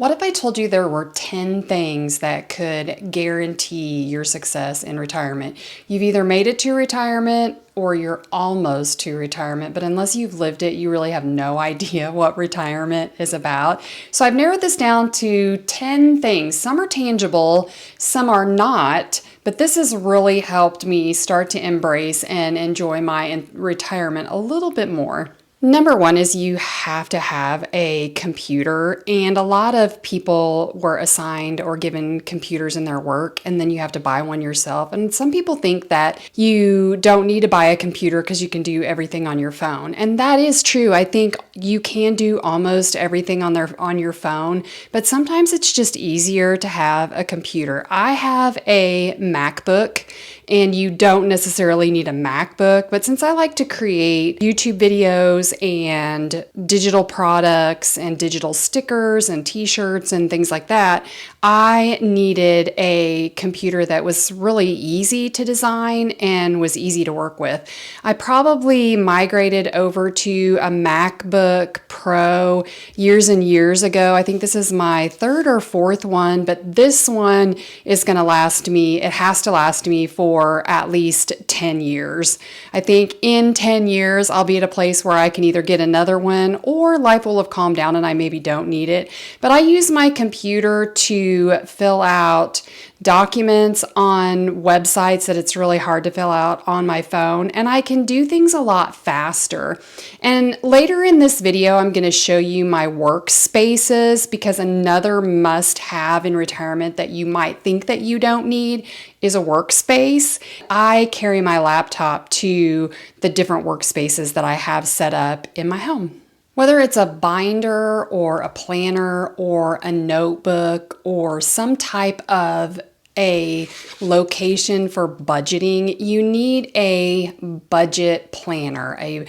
What if I told you there were 10 things that could guarantee your success in retirement? You've either made it to retirement or you're almost to retirement, but unless you've lived it, you really have no idea what retirement is about. So I've narrowed this down to 10 things. Some are tangible, some are not, but this has really helped me start to embrace and enjoy my retirement a little bit more. Number one is you have to have a computer, and a lot of people were assigned or given computers in their work, and then you have to buy one yourself. And some people think that you don't need to buy a computer because you can do everything on your phone. And that is true. I think you can do almost everything on your phone, but sometimes it's just easier to have a computer. I have a MacBook, and you don't necessarily need a MacBook, but since I like to create YouTube videos and digital products and digital stickers and t-shirts and things like that, I needed a computer that was really easy to design and was easy to work with. I probably migrated over to a MacBook Pro years and years ago. I think this is my third or fourth one, but this one is going to last me, it has to last me for at least 10 years. I think in 10 years, I'll be at a place where I can either get another one or life will have calmed down and I maybe don't need it. But I use my computer to fill out documents on websites that it's really hard to fill out on my phone, and I can do things a lot faster. And later in this video, I'm going to show you my workspaces, because another must-have in retirement that you might think that you don't need is a workspace. I carry my laptop to the different workspaces that I have set up in my home. Whether it's a binder or a planner or a notebook or some type of a location for budgeting, you need a budget planner, a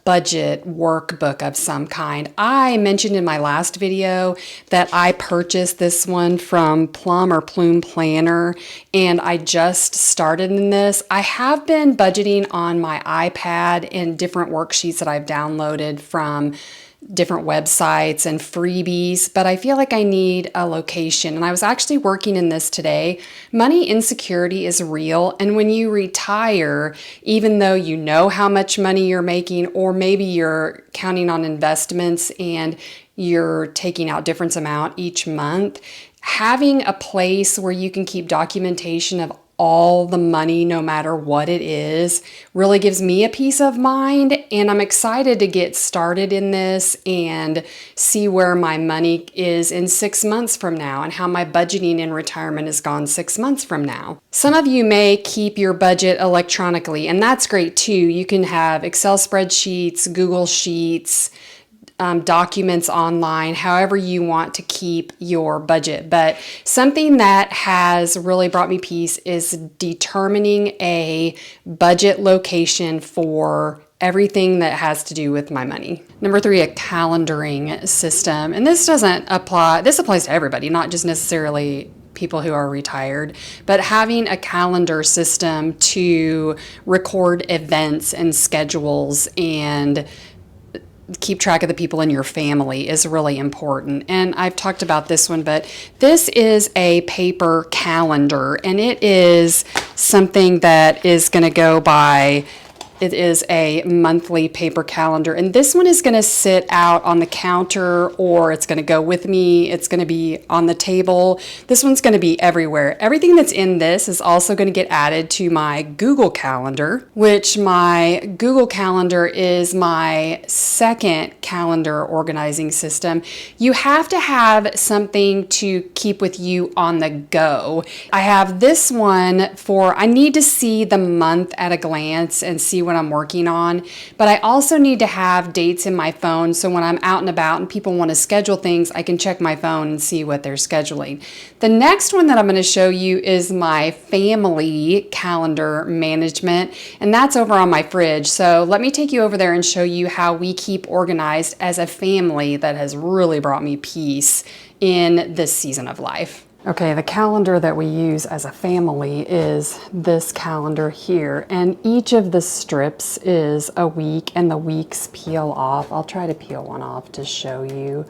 budget workbook of some kind. I mentioned in my last video that I purchased this one from Plume Planner, and I just started in this. I have been budgeting on my iPad in different worksheets that I've downloaded from different websites and freebies, but I feel like I need a location. And I was actually working in this today. Money insecurity is real. And when you retire, even though you know how much money you're making, or maybe you're counting on investments and you're taking out different amount each month, having a place where you can keep documentation of all the money, no matter what it is, really gives me a peace of mind. And I'm excited to get started in this and see where my money is in 6 months from now and how my budgeting in retirement has gone 6 months from now. Some of you may keep your budget electronically, and that's great too. You can have Excel spreadsheets, Google Sheets, documents online, however you want to keep your budget. But something that has really brought me peace is determining a budget location for everything that has to do with my money. Number three, a calendaring system. And this applies to everybody, not just necessarily people who are retired, but having a calendar system to record events and schedules and keep track of the people in your family is really important. And I've talked about this one, but this is a paper calendar, and it is something that is going to go by. It is a monthly paper calendar, and this one is going to sit out on the counter, or it's going to go with me. It's going to be on the table. This one's going to be everywhere. Everything that's in this is also going to get added to my Google Calendar, which my Google Calendar is my second calendar organizing system. You have to have something to keep with you on the go. I have this one I need to see the month at a glance and see what I'm working on, but I also need to have dates in my phone, so when I'm out and about and people want to schedule things, I can check my phone and see what they're scheduling. The next one that I'm going to show you is my family calendar management, and that's over on my fridge. So let me take you over there and show you how we keep organized as a family. That has really brought me peace in this season of life. Okay, the calendar that we use as a family is this calendar here, and each of the strips is a week, and the weeks peel off. I'll try to peel one off to show you.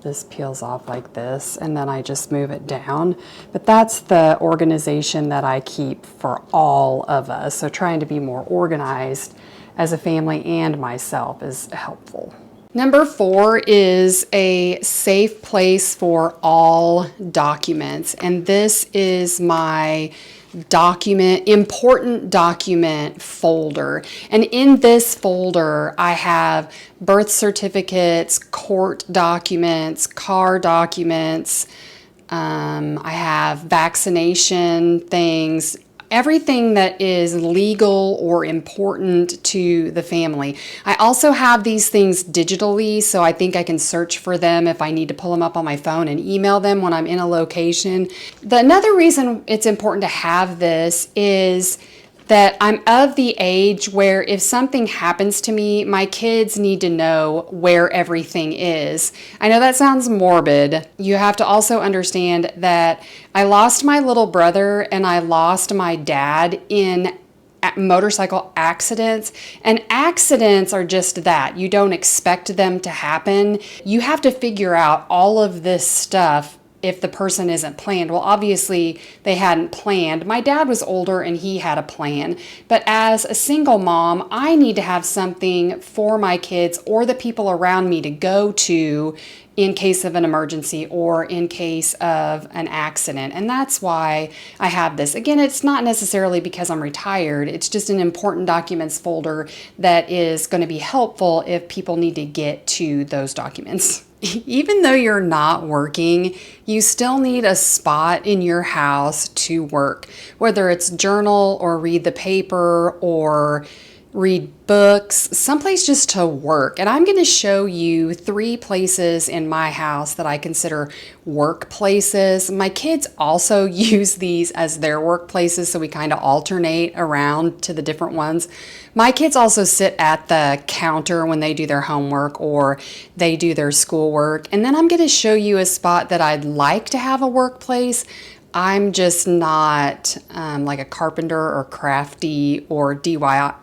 this peels off like this, and then I just move it down. But that's the organization that I keep for all of us. So trying to be more organized as a family and myself is helpful. Number 4 is a safe place for all documents. And this is my important document folder. And in this folder, I have birth certificates, court documents, car documents. I have vaccination things, everything that is legal or important to the family. I also have these things digitally, so I think I can search for them if I need to pull them up on my phone and email them when I'm in a location. Another reason it's important to have this is that I'm of the age where if something happens to me, my kids need to know where everything is. I know that sounds morbid. You have to also understand that I lost my little brother and I lost my dad in motorcycle accidents, and accidents are just that. You don't expect them to happen. You have to figure out all of this stuff if the person isn't planned. Well, obviously they hadn't planned. My dad was older and he had a plan. But as a single mom, I need to have something for my kids or the people around me to go to in case of an emergency or in case of an accident. And that's why I have this. Again, it's not necessarily because I'm retired. It's just an important documents folder that is going to be helpful if people need to get to those documents. Even though you're not working, you still need a spot in your house to work, whether it's journal or read the paper or read books, someplace just to work. And I'm going to show you 3 places in my house that I consider workplaces. My kids also use these as their workplaces, so we kind of alternate around to the different ones. My kids also sit at the counter when they do their homework or they do their schoolwork. And then I'm going to show you a spot that I'd like to have a workplace. I'm just not like a carpenter or crafty or DIYer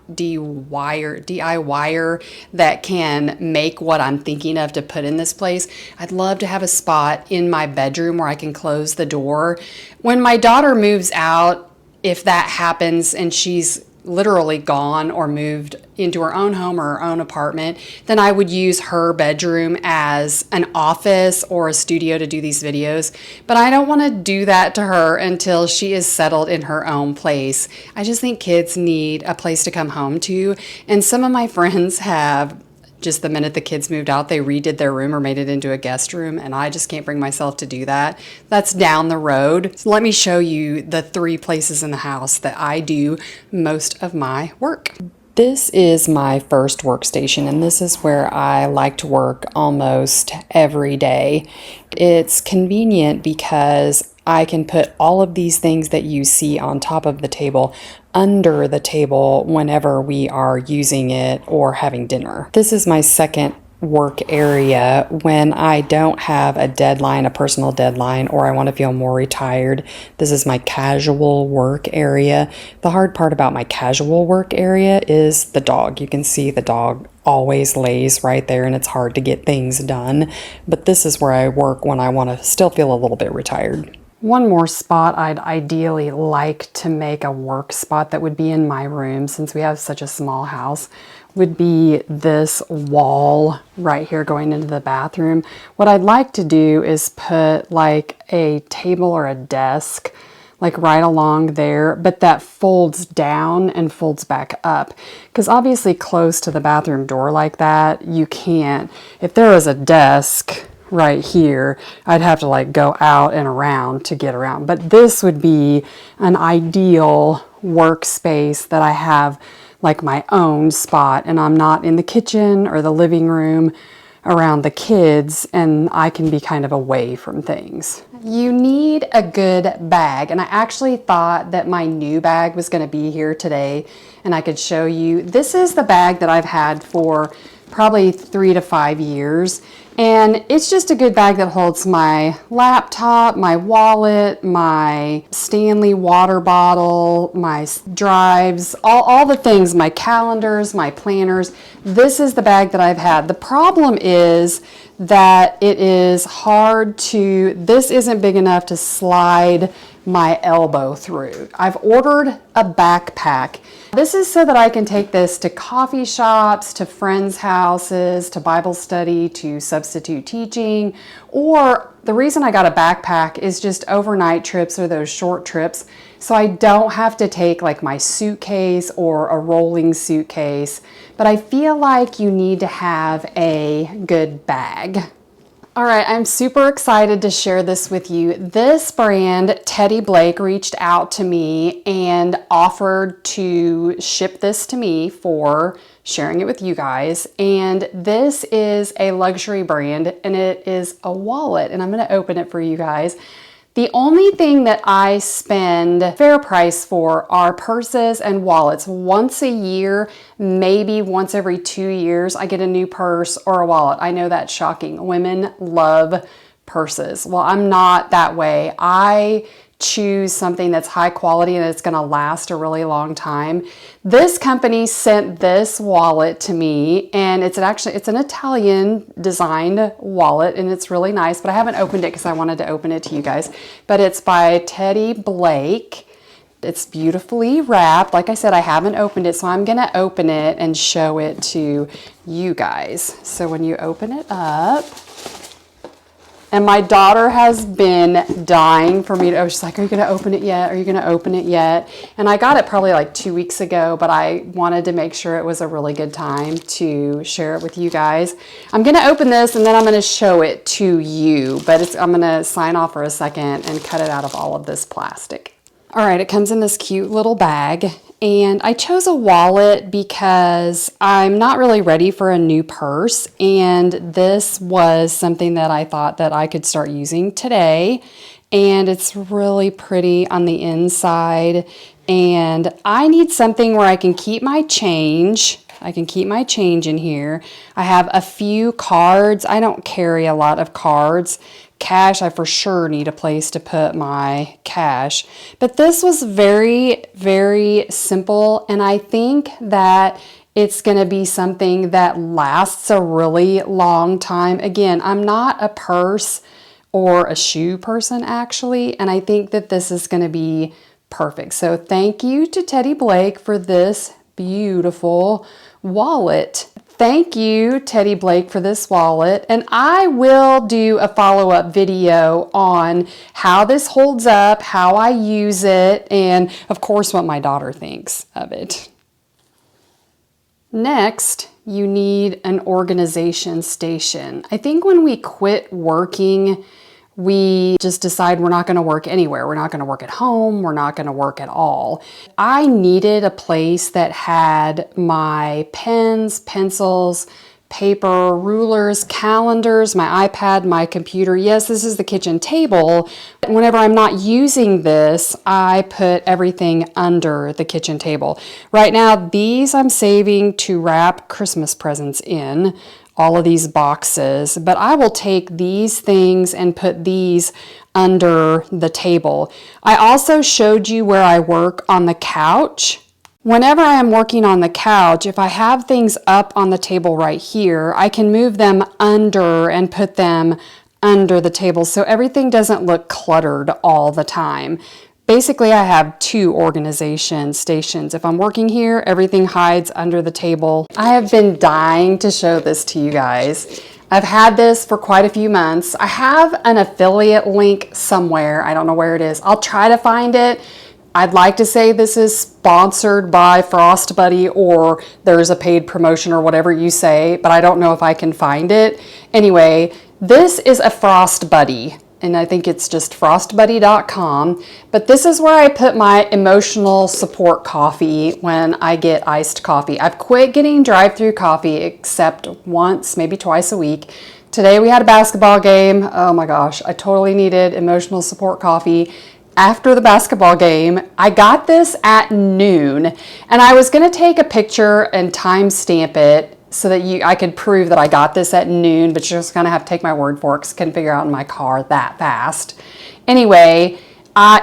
that can make what I'm thinking of to put in this place. I'd love to have a spot in my bedroom where I can close the door. When my daughter moves out, if that happens and she's literally gone or moved into her own home or her own apartment, then I would use her bedroom as an office or a studio to do these videos. But I don't want to do that to her until she is settled in her own place. I just think kids need a place to come home to. And some of my friends have, just the minute the kids moved out, they redid their room or made it into a guest room, and I just can't bring myself to do that. That's down the road. So let me show you the 3 places in the house that I do most of my work. This is my first workstation, and this is where I like to work almost every day. It's convenient because I can put all of these things that you see on top of the table under the table whenever we are using it or having dinner. This is my second work area when I don't have a deadline, a personal deadline, or I want to feel more retired. This is my casual work area. The hard part about my casual work area is the dog. You can see the dog always lays right there and it's hard to get things done. But this is where I work when I want to still feel a little bit retired. One more spot I'd ideally like to make a work spot that would be in my room, since we have such a small house, would be this wall right here going into the bathroom. What I'd like to do is put like a table or a desk like right along there, but that folds down and folds back up. Because obviously close to the bathroom door like that, you can't. If there was a desk right here, I'd have to like go out and around to get around. But this would be an ideal workspace that I have like my own spot, and I'm not in the kitchen or the living room around the kids, and I can be kind of away from things. You need a good bag, and I actually thought that my new bag was going to be here today and I could show you. This is the bag that I've had for probably 3 to 5 years, And it's just a good bag that holds my laptop, my wallet, my Stanley water bottle, my drives, all the things, my calendars, my planners. This is the bag that I've had. The problem is that it is hard to, this isn't big enough to slide my elbow through. I've ordered a backpack. This is so that I can take this to coffee shops, to friends' houses, to Bible study, to substitute teaching, or the reason I got a backpack is just overnight trips or those short trips, so I don't have to take like my suitcase or a rolling suitcase, but I feel like you need to have a good bag. All right, I'm super excited to share this with you. This brand, Teddy Blake, reached out to me and offered to ship this to me for sharing it with you guys. And this is a luxury brand and it is a wallet, and I'm gonna open it for you guys. The only thing that I spend fair price for are purses and wallets. Once a year, maybe once every 2 years, I get a new purse or a wallet. I know that's shocking. Women love purses. Well, I'm not that way. I choose something that's high quality and it's gonna last a really long time. This company sent this wallet to me, and it's an Italian designed wallet, and it's really nice, but I haven't opened it because I wanted to open it to you guys. But it's by Teddy Blake. It's beautifully wrapped. Like I said, I haven't opened it, so I'm gonna open it and show it to you guys. So when you open it up, and my daughter has been dying for me to, she's like, are you gonna open it yet? Are you gonna open it yet? And I got it probably like 2 weeks ago, but I wanted to make sure it was a really good time to share it with you guys. I'm gonna open this and then I'm gonna show it to you, but I'm gonna sign off for a second and cut it out of all of this plastic. All right, it comes in this cute little bag. And I chose a wallet because I'm not really ready for a new purse, and this was something that I thought that I could start using today. And it's really pretty on the inside, and I need something where I can keep my change. I can keep my change in here. I have a few cards. I don't carry a lot of cards. Cash, I for sure need a place to put my cash. But this was very, very simple, and I think that it's going to be something that lasts a really long time. Again, I'm not a purse or a shoe person actually, and I think that this is going to be perfect. So thank you to Teddy Blake for this beautiful wallet. Thank you, Teddy Blake, for this wallet, and I will do a follow-up video on how this holds up, how I use it, and of course what my daughter thinks of it. Next, you need an organization station. I think when we quit working, we just decide we're not going to work anywhere. We're not going to work at home. We're not going to work at all. I needed a place that had my pens, pencils, paper, rulers, calendars, my iPad, my computer. Yes, this is the kitchen table. Whenever I'm not using this, I put everything under the kitchen table. Right now, these I'm saving to wrap Christmas presents in. All of these boxes, but I will take these things and put these under the table. I also showed you where I work on the couch. Whenever I am working on the couch, if I have things up on the table right here, I can move them under and put them under the table so everything doesn't look cluttered all the time. Basically, I have 2 organization stations. If I'm working here, everything hides under the table. I have been dying to show this to you guys. I've had this for quite a few months. I have an affiliate link somewhere. I don't know where it is. I'll try to find it. I'd like to say this is sponsored by Frost Buddy, or there's a paid promotion or whatever you say, but I don't know if I can find it. Anyway, this is a Frost Buddy. And I think it's just frostbuddy.com. But this is where I put my emotional support coffee when I get iced coffee. I've quit getting drive-through coffee except once, maybe twice a week. Today we had a basketball game. Oh my gosh, I totally needed emotional support coffee. After the basketball game, I got this at noon, and I was gonna take a picture and timestamp it so that I could prove that I got this at noon, but you're just gonna have to take my word for it because I couldn't figure out in my car that fast. Anyway,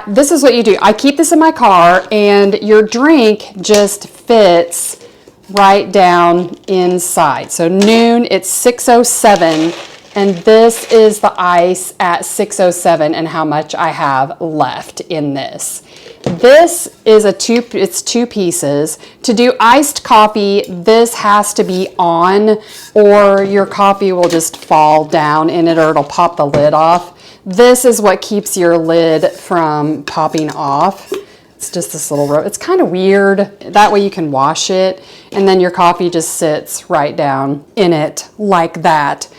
this is what you do. I keep this in my car, and your drink just fits right down inside. So noon, it's 6:07, and this is the ice at 6:07 and how much I have left in this. This is it's two pieces. To do iced coffee, this has to be on, or your coffee will just fall down in it, or it'll pop the lid off. This is what keeps your lid from popping off. It's just this little rope. It's kind of weird. That way you can wash it, and then your coffee just sits right down in it like that.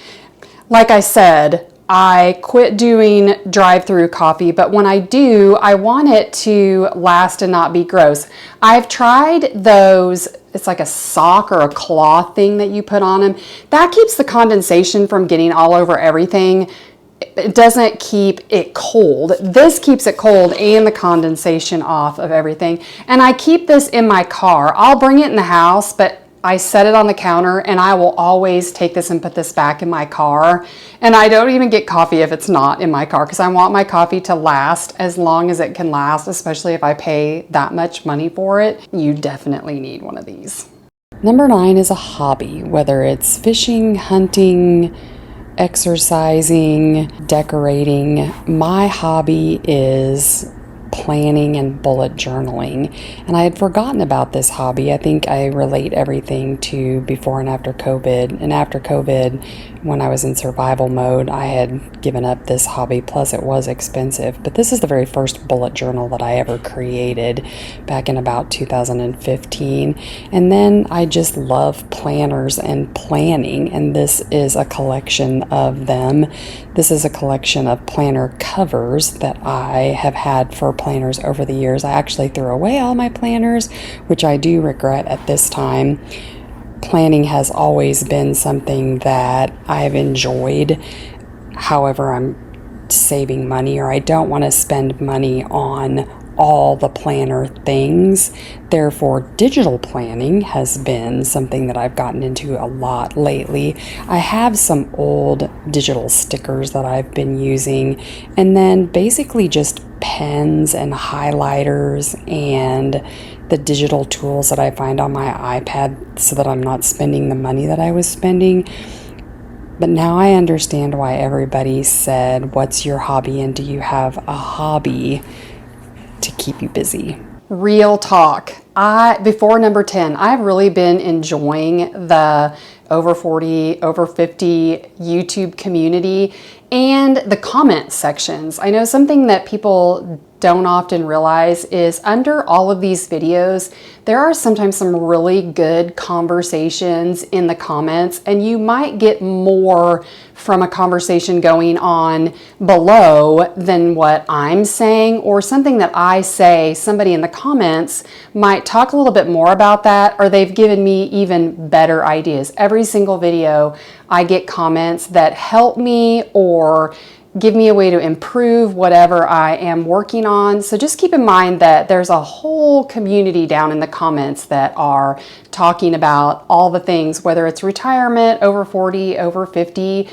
Like I said, I quit doing drive-through coffee, but when I do, I want it to last and not be gross. I've tried those, it's like a sock or a cloth thing that you put on them. That keeps the condensation from getting all over everything. It doesn't keep it cold. This keeps it cold and the condensation off of everything. And I keep this in my car. I'll bring it in the house, but I set it on the counter, and I will always take this and put this back in my car. And I don't even get coffee if it's not in my car, because I want my coffee to last as long as it can last, especially if I pay that much money for it. You definitely need one of these. Number 9 is a hobby, whether it's fishing, hunting, exercising, decorating. My hobby is planning and bullet journaling, and I had forgotten about this hobby. I think I relate everything to before and after COVID. And after COVID, when I was in survival mode, I had given up this hobby, plus it was expensive. But this is the very first bullet journal that I ever created back in about 2015. And then I just love planners and planning, and this is a collection of them. This is a collection of planner covers that I have had for planners over the years. I actually threw away all my planners, which I do regret at this time. Planning has always been something that I've enjoyed. However, I'm saving money, or I don't want to spend money on all the planner things. Therefore, digital planning has been something that I've gotten into a lot lately. I have some old digital stickers that I've been using, and then basically just pens and highlighters and the digital tools that I find on my iPad, so that I'm not spending the money that I was spending. But now I understand why everybody said, "What's your hobby, and do you have a hobby to keep you busy?" Real talk. Before number 10, I've really been enjoying the over 40, over 50 YouTube community and the comment sections. I know something that people don't often realize is under all of these videos, there are sometimes some really good conversations in the comments, and you might get more from a conversation going on below than what I'm saying, or something that I say, somebody in the comments might talk a little bit more about that, or they've given me even better ideas. Every single video, I get comments that help me or give me a way to improve whatever I am working on. So just keep in mind that there's a whole community down in the comments that are talking about all the things, whether it's retirement, over 40, over 50.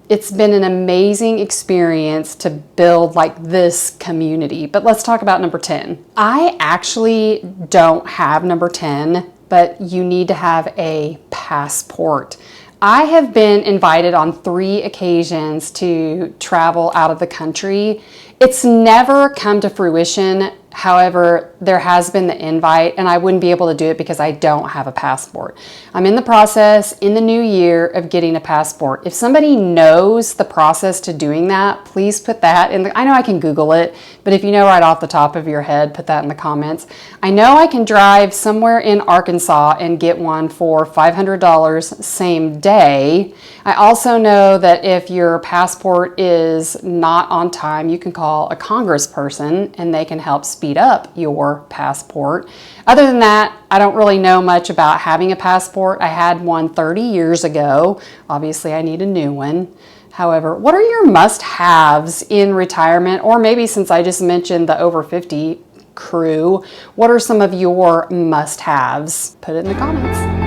It's been an amazing experience to build like this community. But let's talk about number 10. I actually don't have number 10, but you need to have a passport. I have been invited on 3 occasions to travel out of the country. It's never come to fruition. However, there has been the invite, and I wouldn't be able to do it because I don't have a passport. I'm in the process in the new year of getting a passport. If somebody knows the process to doing that, please put that in I know I can Google it, but if you know right off the top of your head, put that in the comments. I know I can drive somewhere in Arkansas and get one for $500 same day. I also know that if your passport is not on time, you can call a congressperson and they can help speed up your passport. Other than that, I don't really know much about having a passport. I had one 30 years ago. Obviously, I need a new one. However, what are your must-haves in retirement? Or maybe since I just mentioned the over 50 crew, what are some of your must-haves? Put it in the comments.